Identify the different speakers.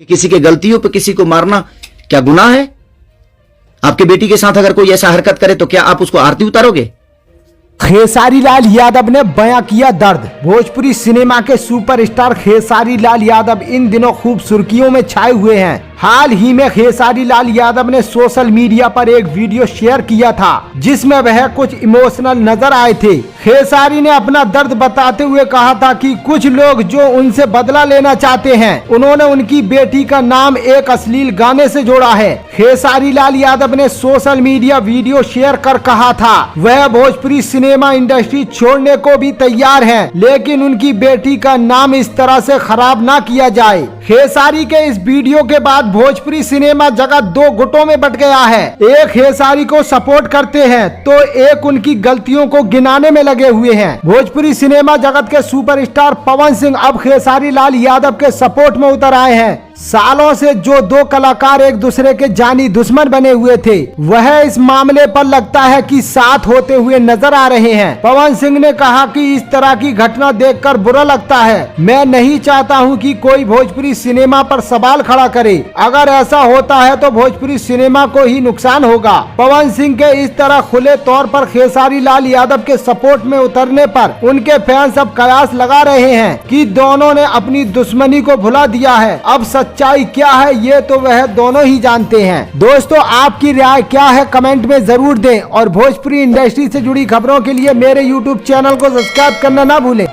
Speaker 1: कि किसी के गलतियों पे किसी को मारना क्या गुनाह है? आपके बेटी के साथ अगर कोई ऐसा हरकत करे तो क्या आप उसको आरती उतारोगे?
Speaker 2: खेसारी लाल यादव ने बयां किया दर्द। भोजपुरी सिनेमा के सुपरस्टार खेसारी लाल यादव इन दिनों खूब सुर्खियों में छाए हुए हैं। हाल ही में खेसारी लाल यादव ने सोशल मीडिया पर एक वीडियो शेयर किया था जिसमें वह कुछ इमोशनल नजर आए थे। खेसारी ने अपना दर्द बताते हुए कहा था कि कुछ लोग जो उनसे बदला लेना चाहते हैं, उन्होंने उनकी बेटी का नाम एक अश्लील गाने से जोड़ा है। खेसारी लाल यादव ने सोशल मीडिया वीडियो शेयर कर कहा था वह भोजपुरी सिनेमा इंडस्ट्री छोड़ने को भी तैयार हैं, लेकिन उनकी बेटी का नाम इस तरह से खराब ना किया जाए। खेसारी के इस वीडियो के बाद भोजपुरी सिनेमा जगत दो गुटों में बट गया है। एक खेसारी को सपोर्ट करते हैं तो एक उनकी गलतियों को गिनाने में लगे हुए हैं। भोजपुरी सिनेमा जगत के सुपरस्टार पवन सिंह अब खेसारी लाल यादव के सपोर्ट में उतर आए हैं। सालों से जो दो कलाकार एक दूसरे के जानी दुश्मन बने हुए थे, वह इस मामले पर लगता है कि साथ होते हुए नजर आ रहे हैं। पवन सिंह ने कहा कि इस तरह की घटना देखकर बुरा लगता है। मैं नहीं चाहता हूं कि कोई भोजपुरी सिनेमा पर सवाल खड़ा करे। अगर ऐसा होता है तो भोजपुरी सिनेमा को ही नुकसान होगा। पवन सिंह के इस तरह खुले तौर पर खेसारी लाल यादव के सपोर्ट में उतरने पर उनके फैंस अब कयास लगा रहे हैं कि दोनों ने अपनी दुश्मनी को भुला दिया है। अब सच्चाई क्या है ये तो वह दोनों ही जानते हैं। दोस्तों, आपकी राय क्या है कमेंट में जरूर दें और भोजपुरी इंडस्ट्री से जुड़ी खबरों के लिए मेरे YouTube चैनल को सब्सक्राइब करना ना भूलें।